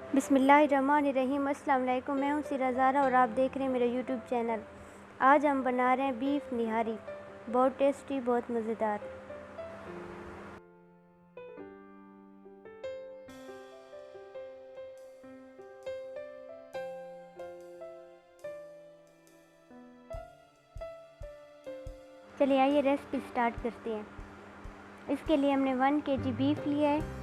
बिस्मिल्लाहिर्रहमानिर्रहीम। अस्सलाम वालेकुम। मैं हूँ सिराज़ारा और आप देख रहे हैं मेरा यूट्यूब चैनल। आज हम बना रहे हैं बीफ निहारी, बहुत टेस्टी, बहुत मज़ेदार। चलिए आइए रेसिपी स्टार्ट करते हैं। इसके लिए हमने 1 kg बीफ लिया है।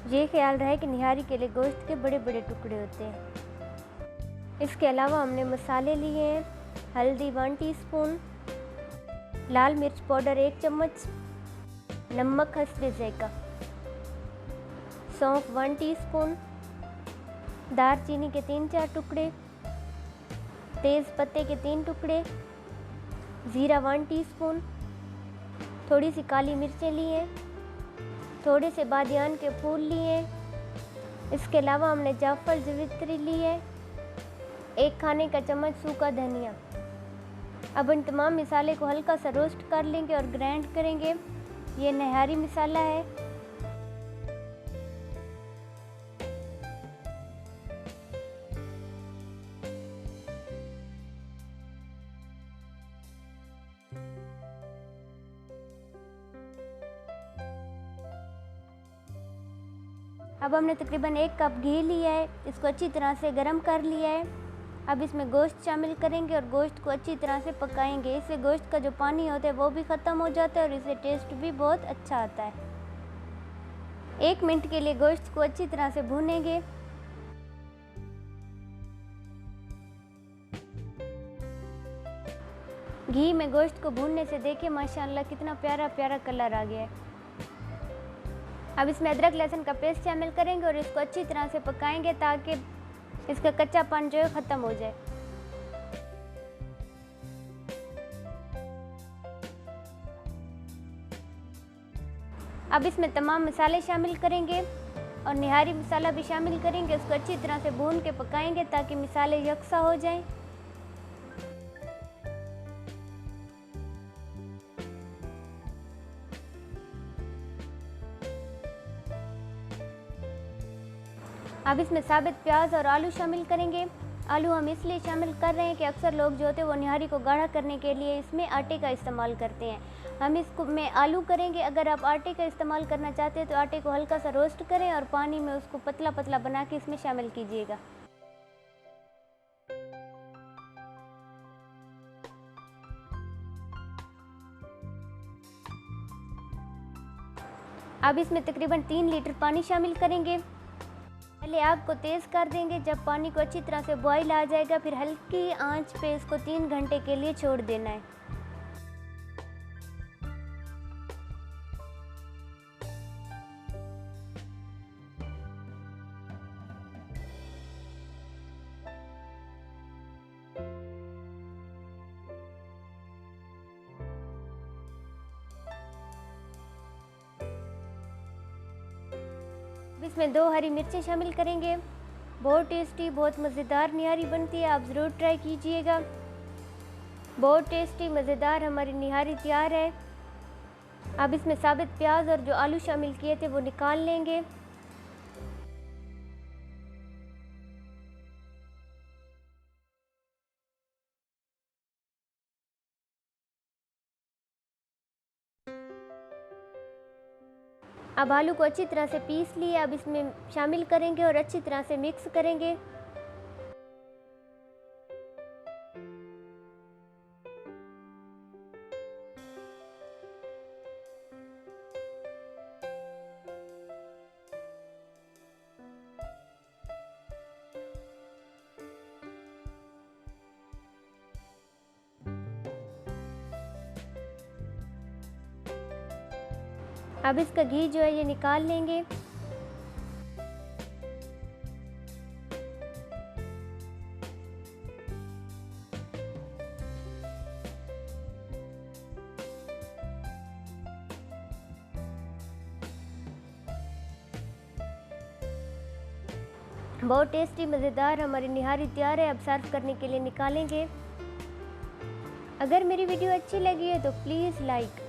ये ख्याल रहे कि निहारी के लिए गोश्त के बड़े बड़े टुकड़े होते हैं। इसके अलावा हमने मसाले लिए हैं, हल्दी 1 टीस्पून, लाल मिर्च पाउडर 1 चम्मच, नमक हस्बे ज़ायका, सौंफ 1 टीस्पून, दालचीनी के 3-4 टुकड़े, तेज़ पत्ते के 3 टुकड़े, ज़ीरा 1 टीस्पून, थोड़ी सी काली मिर्चें ली हैं, थोड़े से बादियान के फूल लिए। इसके अलावा हमने जायफल जवित्री ली है, 1 खाने का चम्मच सूखा धनिया। अब इन तमाम मसाले को हल्का सा रोस्ट कर लेंगे और ग्राइंड करेंगे। ये निहारी मसाला है। अब हमने तकरीबन 1 कप घी लिया है, इसको अच्छी तरह से गर्म कर लिया है। अब इसमें गोश्त शामिल करेंगे और गोश्त को अच्छी तरह से पकाएंगे। इससे गोश्त का जो पानी होता है वो भी ख़त्म हो जाता है और इससे टेस्ट भी बहुत अच्छा आता है। 1 मिनट के लिए गोश्त को अच्छी तरह से भूनेंगे। घी में गोश्त को भूनने से देखिए माशाअल्लाह कितना प्यारा प्यारा कलर आ गया है। अब इसमें अदरक लहसुन का पेस्ट शामिल करेंगे और इसको अच्छी तरह से पकाएंगे ताकि इसका कच्चापन जो है ख़त्म हो जाए। अब इसमें तमाम मसाले शामिल करेंगे और निहारी मसाला भी शामिल करेंगे। इसको अच्छी तरह से भून के पकाएंगे ताकि मसाले यकसा हो जाएं। अब इसमें साबित प्याज और आलू शामिल करेंगे। आलू हम इसलिए शामिल कर रहे हैं कि अक्सर लोग जो होते हैं वो निहारी को गाढ़ा करने के लिए इसमें आटे का इस्तेमाल करते हैं। हम इसको में आलू करेंगे। अगर आप आटे का इस्तेमाल करना चाहते हैं तो आटे को हल्का सा रोस्ट करें और पानी में उसको पतला पतला बना के इसमें शामिल कीजिएगा। अब इसमें तकरीबन 3 लीटर पानी शामिल करेंगे। पहले आग को तेज़ कर देंगे। जब पानी को अच्छी तरह से बॉईल आ जाएगा फिर हल्की आंच पे इसको 3 घंटे के लिए छोड़ देना है। इसमें 2 हरी मिर्चें शामिल करेंगे। बहुत टेस्टी, बहुत मज़ेदार निहारी बनती है, आप ज़रूर ट्राई कीजिएगा। बहुत टेस्टी मज़ेदार हमारी निहारी तैयार है। अब इसमें साबित प्याज और जो आलू शामिल किए थे वो निकाल लेंगे। अब आलू को अच्छी तरह से पीस लिए। अब इसमें शामिल करेंगे और अच्छी तरह से मिक्स करेंगे। अब इसका घी जो है ये निकाल लेंगे। बहुत टेस्टी मज़ेदार हमारी निहारी तैयार है। अब सर्व करने के लिए निकालेंगे। अगर मेरी वीडियो अच्छी लगी है तो प्लीज़ लाइक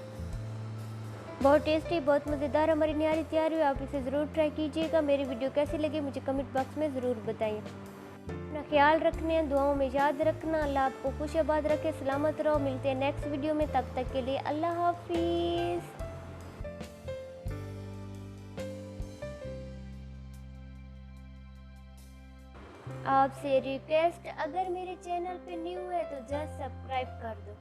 बहुत टेस्टी, बहुत मज़ेदार हमारी निहारी तैयार हुई। आप इसे ज़रूर ट्राई कीजिएगा। मेरी वीडियो कैसी लगी मुझे कमेंट बॉक्स में ज़रूर बताइए। अपना ख्याल रखने, दुआओं में याद रखना। अल्लाह आपको खुश आबाद रखे, सलामत रहो। मिलते हैं नेक्स्ट वीडियो में, तब तक के लिए अल्लाह हाफिज़। आपसे रिक्वेस्ट, अगर मेरे चैनल पे न्यू है तो जस्ट सब्सक्राइब कर दो।